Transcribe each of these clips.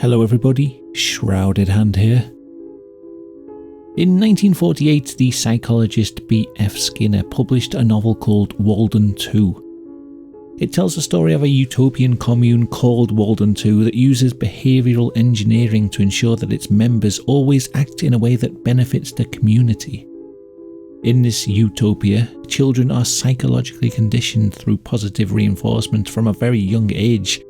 Hello everybody, Shrouded Hand here. In 1948, the psychologist B.F. Skinner published a novel called Walden Two. It tells the story of a utopian commune called Walden Two that uses behavioural engineering to ensure that its members always act in a way that benefits the community. In this utopia, children are psychologically conditioned through positive reinforcement from a very young age.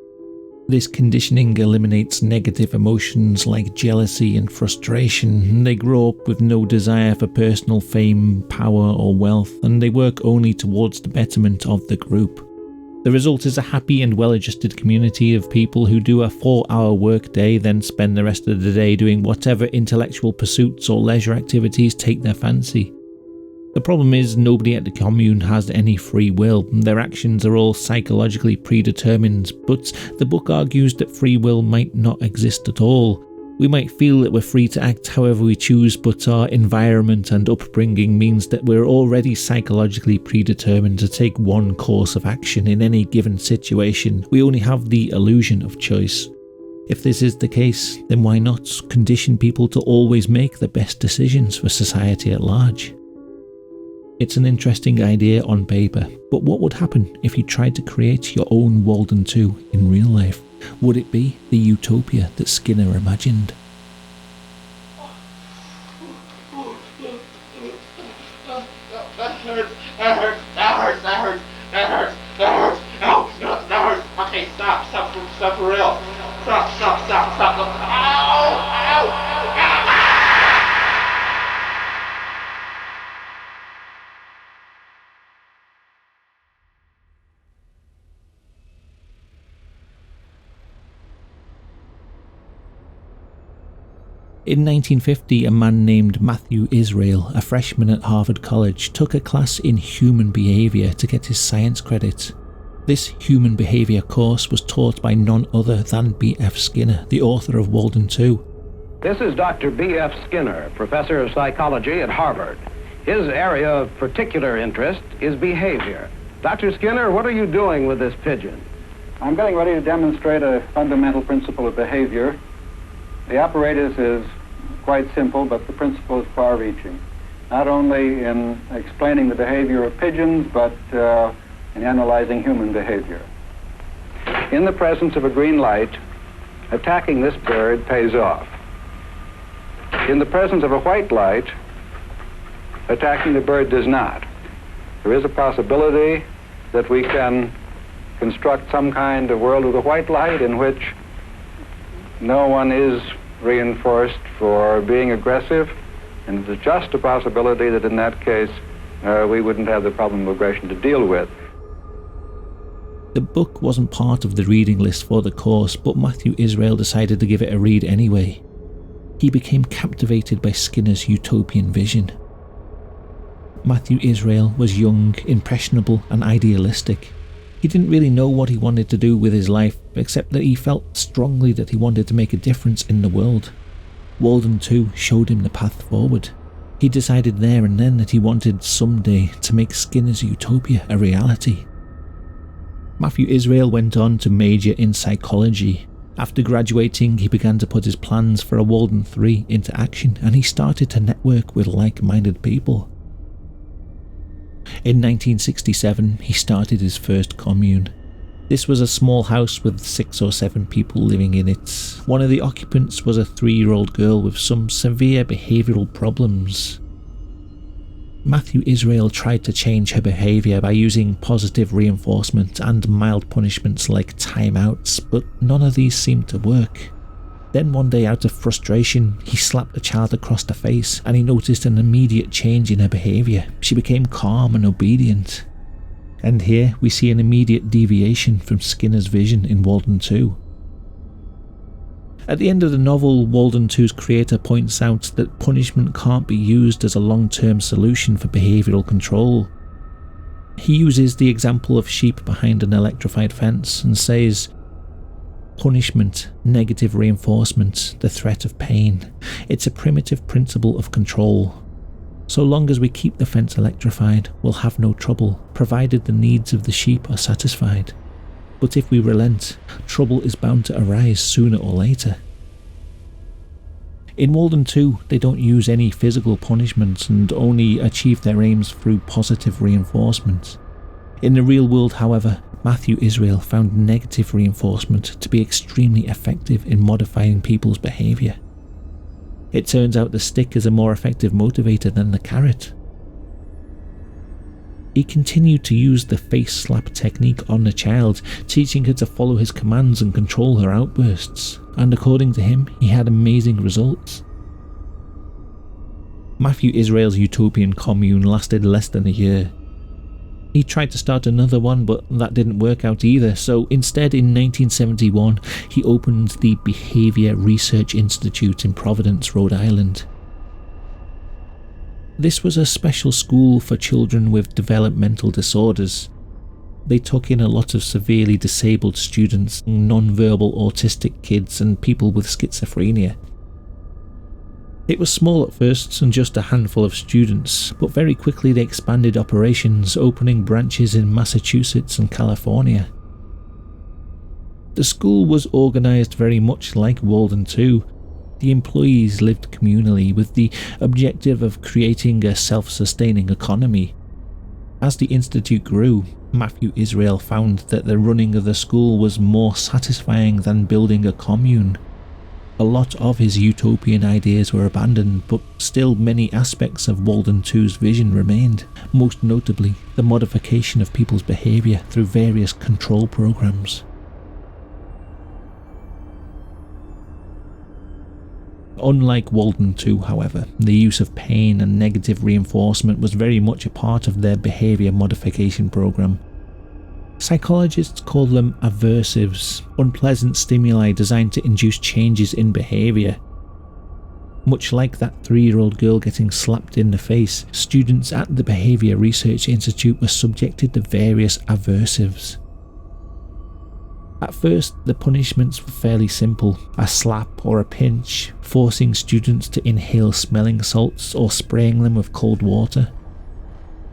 This conditioning eliminates negative emotions like jealousy and frustration. They grow up with no desire for personal fame, power or wealth, and they work only towards the betterment of the group. The result is a happy and well-adjusted community of people who do a 4-hour workday, then spend the rest of the day doing whatever intellectual pursuits or leisure activities take their fancy. The problem is nobody at the commune has any free will. Their actions are all psychologically predetermined, but the book argues that free will might not exist at all. We might feel that we're free to act however we choose, but our environment and upbringing means that we're already psychologically predetermined to take one course of action in any given situation. We only have the illusion of choice. If this is the case, then why not condition people to always make the best decisions for society at large? It's an interesting idea on paper, but what would happen if you tried to create your own Walden Two in real life? Would it be the utopia that Skinner imagined? That hurts. Okay, stop for real. Stop. Ow! In 1950, a man named Matthew Israel, a freshman at Harvard College, took a class in human behaviour to get his science credit. This human behaviour course was taught by none other than B.F. Skinner, the author of Walden Two. This is Dr. B.F. Skinner, professor of psychology at Harvard. His area of particular interest is behavior. Dr. Skinner, what are you doing with this pigeon? I'm getting ready to demonstrate a fundamental principle of behavior. The apparatus is quite simple, but the principle is far-reaching, not only in explaining the behavior of pigeons, but in analyzing human behavior. In the presence of a green light, attacking this bird pays off. In the presence of a white light, attacking the bird does not. There is a possibility that we can construct some kind of world with a white light in which no one is reinforced for being aggressive, and it's just a possibility that in that case we wouldn't have the problem of aggression to deal with. The book wasn't part of the reading list for the course, but Matthew Israel decided to give it a read anyway. He became captivated by Skinner's utopian vision. Matthew Israel was young, impressionable and idealistic. He didn't really know what he wanted to do with his life, except that he felt strongly that he wanted to make a difference in the world. Walden Two showed him the path forward. He decided there and then that he wanted someday to make Skinner's utopia a reality. Matthew Israel went on to major in psychology. After graduating, he began to put his plans for a Walden 3 into action, and he started to network with like-minded people. In 1967, he started his first commune. This was a small house with 6 or 7 people living in it. One of the occupants was a 3-year-old girl with some severe behavioural problems. Matthew Israel tried to change her behaviour by using positive reinforcement and mild punishments like timeouts, but none of these seemed to work. Then one day, out of frustration, he slapped the child across the face and he noticed an immediate change in her behaviour. She became calm and obedient. And here we see an immediate deviation from Skinner's vision in Walden Two. At the end of the novel, Walden Two's creator points out that punishment can't be used as a long-term solution for behavioural control. He uses the example of sheep behind an electrified fence and says, punishment, negative reinforcement, the threat of pain. It's a primitive principle of control. So long as we keep the fence electrified, we'll have no trouble, provided the needs of the sheep are satisfied. But if we relent, trouble is bound to arise sooner or later. In Walden Two, they don't use any physical punishment and only achieve their aims through positive reinforcement. In the real world, however, Matthew Israel found negative reinforcement to be extremely effective in modifying people's behaviour. It turns out the stick is a more effective motivator than the carrot. He continued to use the face slap technique on the child, teaching her to follow his commands and control her outbursts, and according to him, he had amazing results. Matthew Israel's utopian commune lasted less than a year. He tried to start another one, but that didn't work out either, so instead in 1971 he opened the Behaviour Research Institute in Providence, Rhode Island. This was a special school for children with developmental disorders. They took in a lot of severely disabled students, non-verbal autistic kids and people with schizophrenia. It was small at first and just a handful of students, but very quickly they expanded operations, opening branches in Massachusetts and California. The school was organised very much like Walden Two. The employees lived communally with the objective of creating a self-sustaining economy. As the institute grew, Matthew Israel found that the running of the school was more satisfying than building a commune. A lot of his utopian ideas were abandoned, but still many aspects of Walden Two's vision remained, most notably the modification of people's behaviour through various control programs. Unlike Walden Two, however, the use of pain and negative reinforcement was very much a part of their behaviour modification program. Psychologists call them aversives, unpleasant stimuli designed to induce changes in behaviour. Much like that 3-year-old girl getting slapped in the face, students at the Behaviour Research Institute were subjected to various aversives. At first, the punishments were fairly simple, a slap or a pinch, forcing students to inhale smelling salts or spraying them with cold water.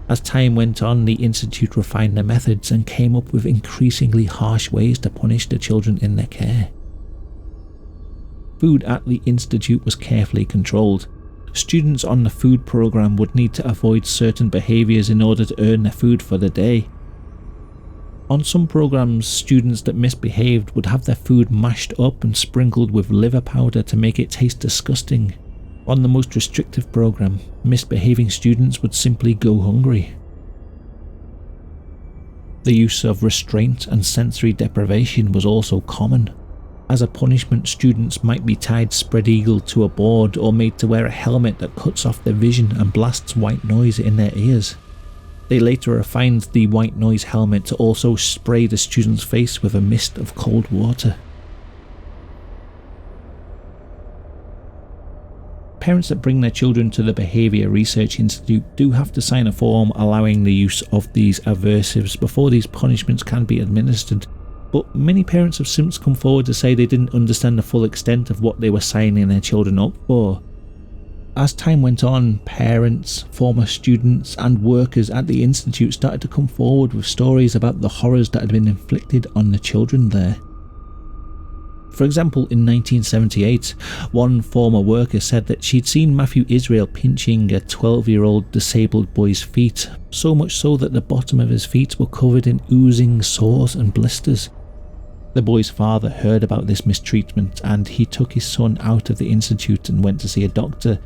As time went on, the institute refined their methods and came up with increasingly harsh ways to punish the children in their care. Food at the institute was carefully controlled. Students on the food program would need to avoid certain behaviours in order to earn their food for the day. On some programs, students that misbehaved would have their food mashed up and sprinkled with liver powder to make it taste disgusting. On the most restrictive program, misbehaving students would simply go hungry. The use of restraint and sensory deprivation was also common. As a punishment, students might be tied spread-eagle to a board or made to wear a helmet that cuts off their vision and blasts white noise in their ears. They later refined the white noise helmet to also spray the student's face with a mist of cold water. Parents that bring their children to the Behaviour Research Institute do have to sign a form allowing the use of these aversives before these punishments can be administered, but many parents have since come forward to say they didn't understand the full extent of what they were signing their children up for. As time went on, parents, former students and workers at the institute started to come forward with stories about the horrors that had been inflicted on the children there. For example, in 1978, one former worker said that she'd seen Matthew Israel pinching a 12-year-old disabled boy's feet, so much so that the bottom of his feet were covered in oozing sores and blisters. The boy's father heard about this mistreatment and he took his son out of the institute and went to see a doctor.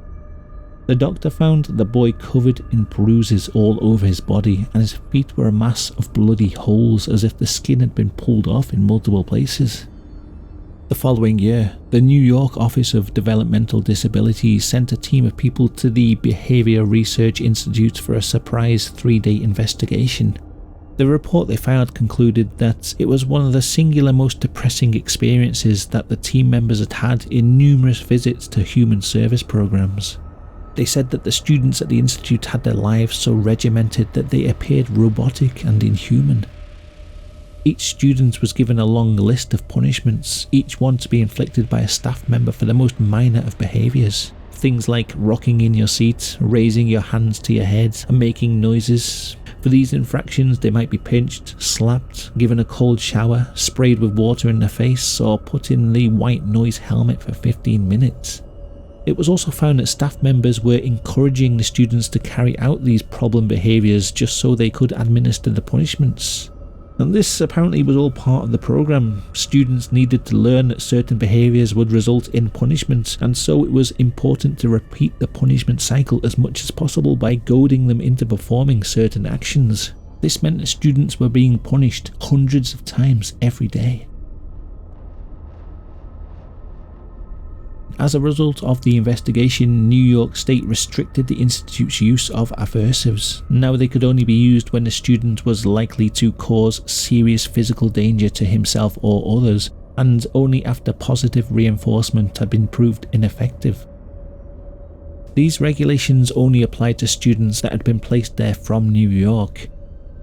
The doctor found the boy covered in bruises all over his body and his feet were a mass of bloody holes as if the skin had been pulled off in multiple places. The following year, the New York Office of Developmental Disabilities sent a team of people to the Behaviour Research Institute for a surprise 3-day investigation. The report they filed concluded that it was one of the singular most depressing experiences that the team members had had in numerous visits to human service programs. They said that the students at the institute had their lives so regimented that they appeared robotic and inhuman. Each student was given a long list of punishments, each one to be inflicted by a staff member for the most minor of behaviours. Things like rocking in your seat, raising your hands to your head, and making noises. For these infractions, they might be pinched, slapped, given a cold shower, sprayed with water in the face, or put in the white noise helmet for 15 minutes. It was also found that staff members were encouraging the students to carry out these problem behaviours just so they could administer the punishments. And this apparently was all part of the program. Students needed to learn that certain behaviours would result in punishment, and so it was important to repeat the punishment cycle as much as possible by goading them into performing certain actions. This meant that students were being punished hundreds of times every day. As a result of the investigation, New York State restricted the institute's use of aversives. Now they could only be used when the student was likely to cause serious physical danger to himself or others, and only after positive reinforcement had been proved ineffective. These regulations only applied to students that had been placed there from New York.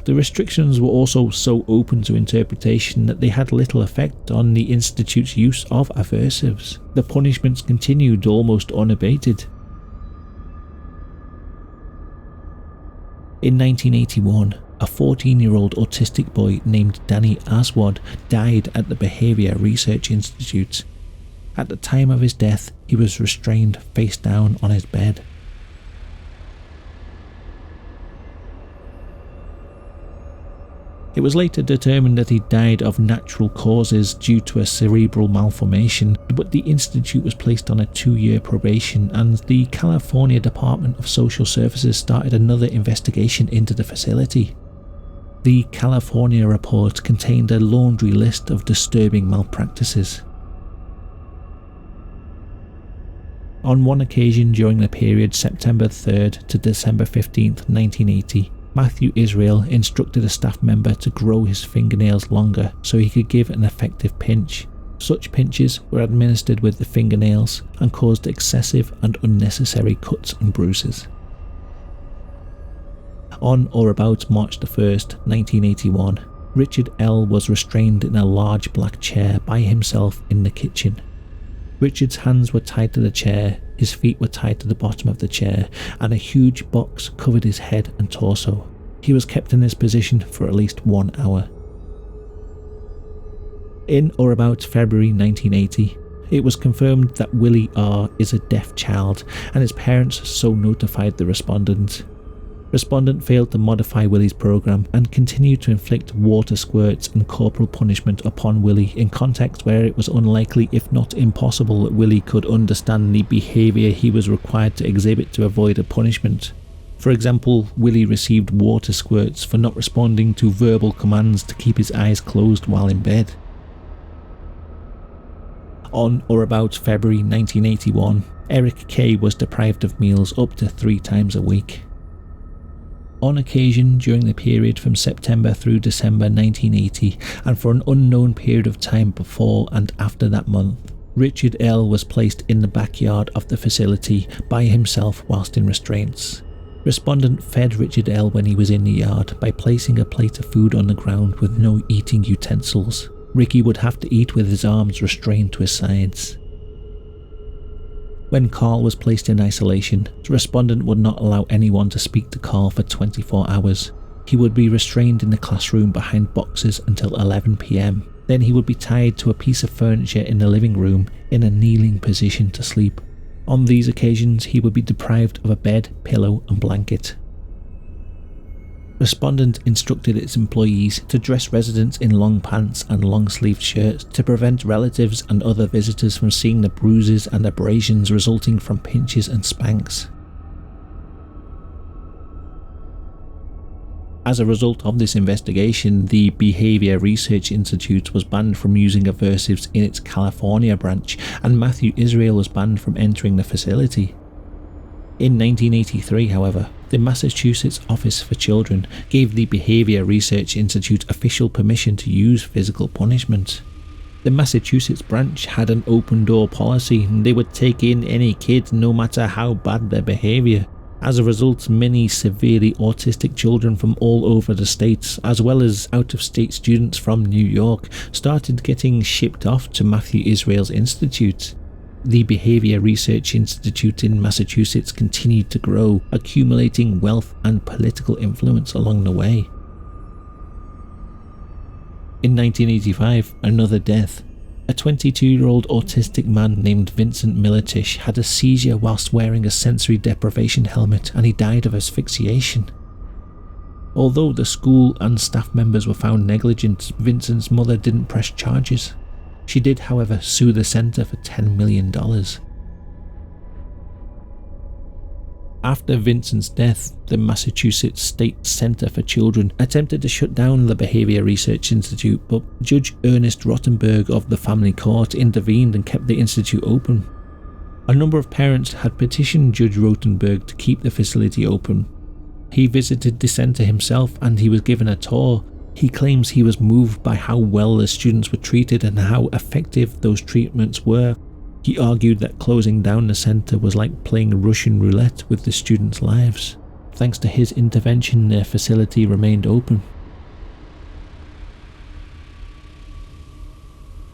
The restrictions were also so open to interpretation that they had little effect on the institute's use of aversives. The punishments continued almost unabated. In 1981, a 14-year-old autistic boy named Danny Aswad died at the Behaviour Research Institute. At the time of his death, he was restrained face down on his bed. It was later determined that he died of natural causes due to a cerebral malformation, but the institute was placed on a 2-year probation, and the California Department of Social Services started another investigation into the facility. The California report contained a laundry list of disturbing malpractices. On one occasion during the period September 3rd to December 15th, 1980, Matthew Israel instructed a staff member to grow his fingernails longer so he could give an effective pinch. Such pinches were administered with the fingernails and caused excessive and unnecessary cuts and bruises. On or about March 1st, 1981, Richard L. was restrained in a large black chair by himself in the kitchen. Richard's hands were tied to the chair, his feet were tied to the bottom of the chair, and a huge box covered his head and torso. He was kept in this position for at least 1 hour. In or about February 1980, it was confirmed that Willie R. is a deaf child, and his parents so notified the respondent. Respondent failed to modify Willie's program and continued to inflict water squirts and corporal punishment upon Willie in contexts where it was unlikely, if not impossible, that Willie could understand the behaviour he was required to exhibit to avoid a punishment. For example, Willie received water squirts for not responding to verbal commands to keep his eyes closed while in bed. On or about February 1981, Eric K. was deprived of meals up to 3 times a week. On occasion during the period from September through December 1980, and for an unknown period of time before and after that month, Richard L. was placed in the backyard of the facility by himself whilst in restraints. Respondent fed Richard L. when he was in the yard by placing a plate of food on the ground with no eating utensils. Ricky would have to eat with his arms restrained to his sides. When Carl was placed in isolation, the respondent would not allow anyone to speak to Carl for 24 hours. He would be restrained in the classroom behind boxes until 11 p.m. Then he would be tied to a piece of furniture in the living room in a kneeling position to sleep. On these occasions, he would be deprived of a bed, pillow and blanket. Respondent instructed its employees to dress residents in long pants and long-sleeved shirts to prevent relatives and other visitors from seeing the bruises and abrasions resulting from pinches and spanks. As a result of this investigation, the Behaviour Research Institute was banned from using aversives in its California branch, and Matthew Israel was banned from entering the facility. In 1983, however, the Massachusetts Office for Children gave the Behaviour Research Institute official permission to use physical punishment. The Massachusetts branch had an open door policy. They would take in any kid no matter how bad their behaviour. As a result, many severely autistic children from all over the states, as well as out-of-state students from New York, started getting shipped off to Matthew Israel's institute. The Behaviour Research Institute in Massachusetts continued to grow, accumulating wealth and political influence along the way. In 1985, another death. A 22-year-old autistic man named Vincent Militish had a seizure whilst wearing a sensory deprivation helmet, and he died of asphyxiation. Although the school and staff members were found negligent, Vincent's mother didn't press charges. She did, however, sue the centre for $10 million. After Vincent's death, the Massachusetts State Center for Children attempted to shut down the Behavior Research Institute, but Judge Ernest Rotenberg of the family court intervened and kept the institute open. A number of parents had petitioned Judge Rotenberg to keep the facility open. He visited the center himself and he was given a tour. He claims he was moved by how well the students were treated and how effective those treatments were. He argued that closing down the centre was like playing Russian roulette with the students' lives. Thanks to his intervention, their facility remained open.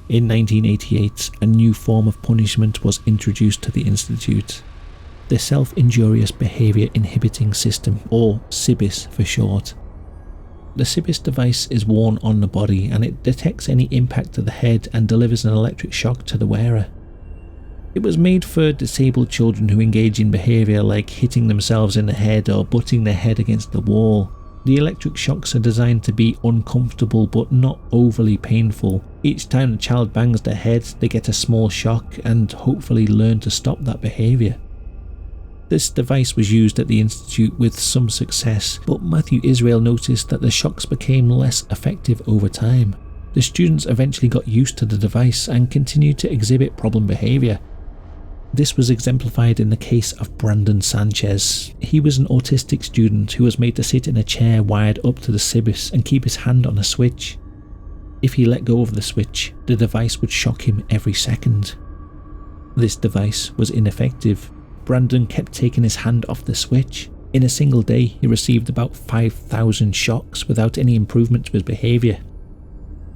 In 1988, a new form of punishment was introduced to the institute. The Self-Injurious Behaviour Inhibiting System, or SIBIS for short. The SIBIS device is worn on the body and it detects any impact to the head and delivers an electric shock to the wearer. It was made for disabled children who engage in behaviour like hitting themselves in the head or butting their head against the wall. The electric shocks are designed to be uncomfortable but not overly painful. Each time the child bangs their head, they get a small shock and hopefully learn to stop that behaviour. This device was used at the institute with some success, but Matthew Israel noticed that the shocks became less effective over time. The students eventually got used to the device and continued to exhibit problem behaviour. This was exemplified in the case of Brandon Sanchez. He was an autistic student who was made to sit in a chair wired up to the SIBIS and keep his hand on a switch. If he let go of the switch, the device would shock him every second. This device was ineffective. Brandon kept taking his hand off the switch. In a single day, he received about 5,000 shocks without any improvement to his behaviour.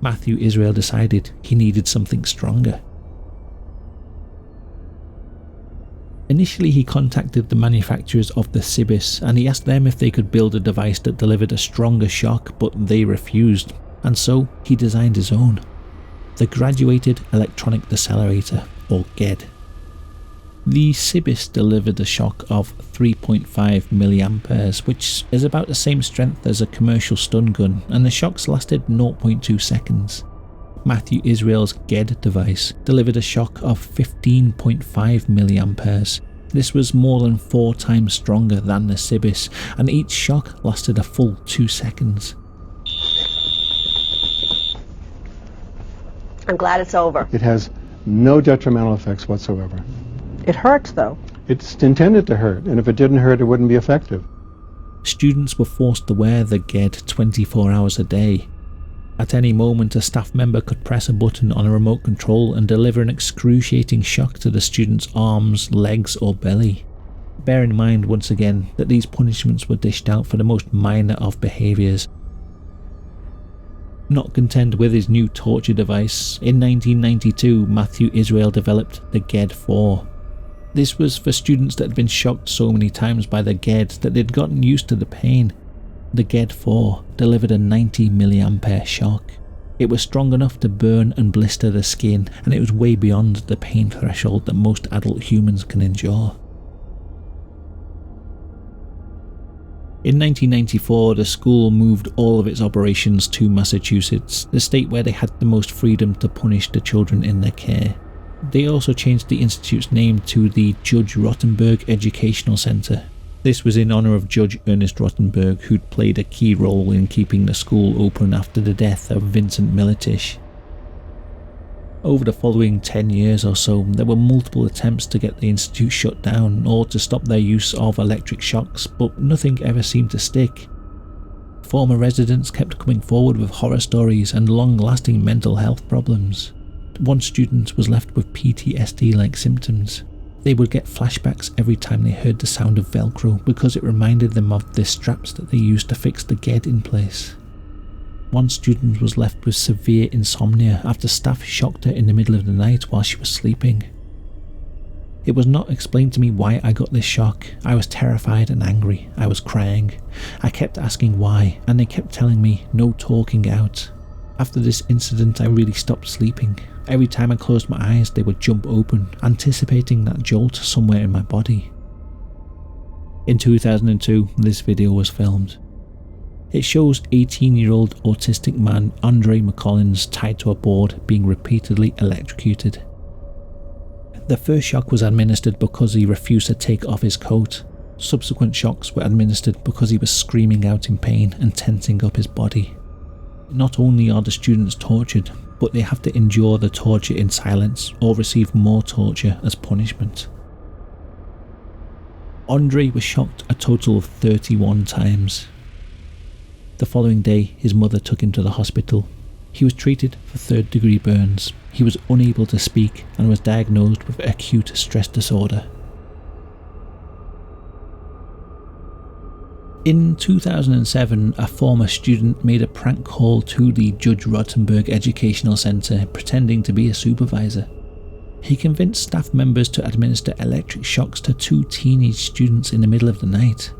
Matthew Israel decided he needed something stronger. Initially, he contacted the manufacturers of the SIBIS and he asked them if they could build a device that delivered a stronger shock, but they refused, and so he designed his own. The Graduated Electronic Decelerator, or GED. The SIBIS delivered a shock of 3.5 milliamperes, which is about the same strength as a commercial stun gun, and the shocks lasted 0.2 seconds. Matthew Israel's GED device delivered a shock of 15.5 milliamperes. This was more than 4 times stronger than the SIBIS, and each shock lasted a full 2 seconds. I'm glad it's over. It has no detrimental effects whatsoever. It hurts, though. It's intended to hurt, and if it didn't hurt, it wouldn't be effective. Students were forced to wear the GED 24 hours a day. At any moment, a staff member could press a button on a remote control and deliver an excruciating shock to the student's arms, legs or belly. Bear in mind once again that these punishments were dished out for the most minor of behaviours. Not content with his new torture device, in 1992 Matthew Israel developed the GED-4. This was for students that had been shocked so many times by the GED that they'd gotten used to the pain. The GED-4 delivered a 90 milliampere shock. It was strong enough to burn and blister the skin, and it was way beyond the pain threshold that most adult humans can endure. In 1994, the school moved all of its operations to Massachusetts, the state where they had the most freedom to punish the children in their care. They also changed the institute's name to the Judge Rotenberg Educational Center. This was in honour of Judge Ernest Rotenberg, who'd played a key role in keeping the school open after the death of Vincent Militish. Over the following 10 years or so, there were multiple attempts to get the institute shut down or to stop their use of electric shocks, but nothing ever seemed to stick. Former residents kept coming forward with horror stories and long-lasting mental health problems. One student was left with PTSD-like symptoms. They would get flashbacks every time they heard the sound of Velcro because it reminded them of the straps that they used to fix the GED in place. One student was left with severe insomnia after staff shocked her in the middle of the night while she was sleeping. It was not explained to me why I got this shock. I was terrified and angry. I was crying. I kept asking why, and they kept telling me no talking out. After this incident, I really stopped sleeping. Every time I closed my eyes, they would jump open, anticipating that jolt somewhere in my body. In 2002, this video was filmed. It shows 18-year-old autistic man Andre McCollins tied to a board being repeatedly electrocuted. The first shock was administered because he refused to take off his coat. Subsequent shocks were administered because he was screaming out in pain and tensing up his body. Not only are the students tortured, but they have to endure the torture in silence or receive more torture as punishment. Andre was shocked a total of 31 times. The following day, his mother took him to the hospital. He was treated for third-degree burns. He was unable to speak and was diagnosed with acute stress disorder. In 2007, a former student made a prank call to the Judge Rotenberg Educational Center pretending to be a supervisor. He convinced staff members to administer electric shocks to 2 teenage students in the middle of the night.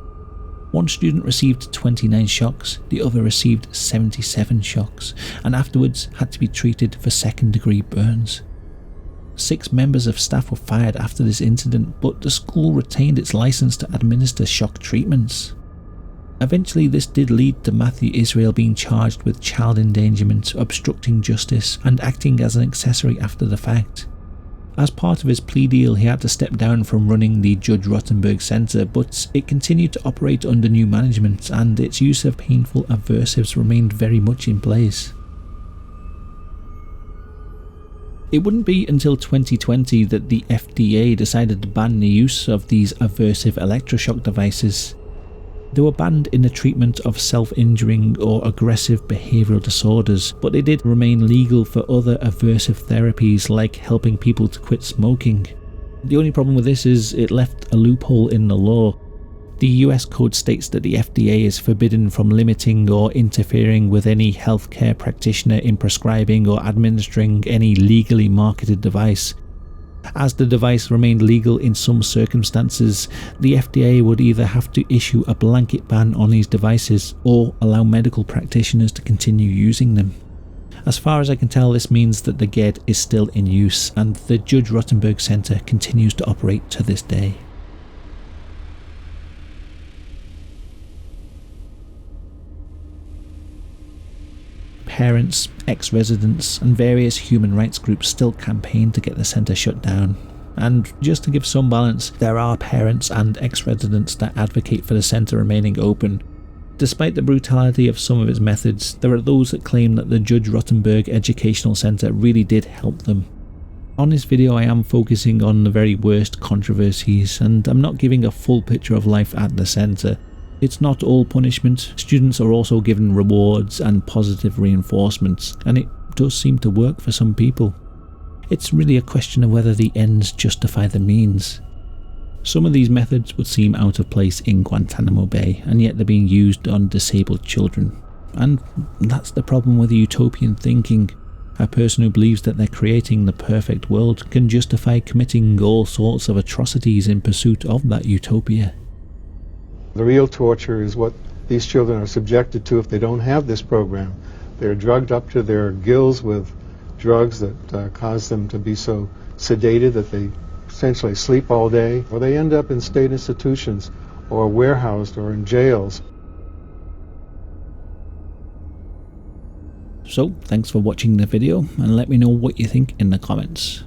One student received 29 shocks, the other received 77 shocks, and afterwards had to be treated for second-degree burns. 6 members of staff were fired after this incident, but the school retained its license to administer shock treatments. Eventually, this did lead to Matthew Israel being charged with child endangerment, obstructing justice, and acting as an accessory after the fact. As part of his plea deal, he had to step down from running the Judge Rotenberg Center, but it continued to operate under new management, and its use of painful aversives remained very much in place. It wouldn't be until 2020 that the FDA decided to ban the use of these aversive electroshock devices. They were banned in the treatment of self-injuring or aggressive behavioural disorders, but they did remain legal for other aversive therapies like helping people to quit smoking. The only problem with this is it left a loophole in the law. The US code states that the FDA is forbidden from limiting or interfering with any healthcare practitioner in prescribing or administering any legally marketed device. As the device remained legal in some circumstances, the FDA would either have to issue a blanket ban on these devices or allow medical practitioners to continue using them. As far as I can tell, this means that the GED is still in use and the Judge Rotenberg Center continues to operate to this day. Parents, ex-residents and various human rights groups still campaign to get the centre shut down. And just to give some balance, there are parents and ex-residents that advocate for the centre remaining open. Despite the brutality of some of its methods, there are those that claim that the Judge Rotenberg Educational Center really did help them. On this video I am focusing on the very worst controversies, and I'm not giving a full picture of life at the centre. It's not all punishment. Students are also given rewards and positive reinforcements, and it does seem to work for some people. It's really a question of whether the ends justify the means. Some of these methods would seem out of place in Guantanamo Bay, and yet they're being used on disabled children. And that's the problem with utopian thinking. A person who believes that they're creating the perfect world can justify committing all sorts of atrocities in pursuit of that utopia. The real torture is what these children are subjected to if they don't have this program. They're drugged up to their gills with drugs that cause them to be so sedated that they essentially sleep all day, or they end up in state institutions or warehoused or in jails. So, thanks for watching the video, and let me know what you think in the comments.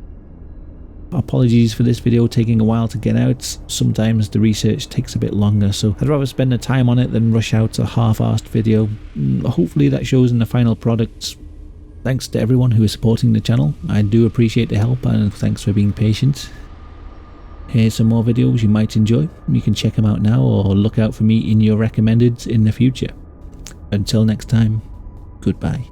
Apologies for this video taking a while to get out. Sometimes the research takes a bit longer, so I'd rather spend the time on it than rush out a half-arsed video. Hopefully that shows in the final product. Thanks to everyone who is supporting the channel. I do appreciate the help, and thanks for being patient. Here's some more videos you might enjoy. You can check them out now or look out for me in your recommendeds in the future. Until next time, goodbye.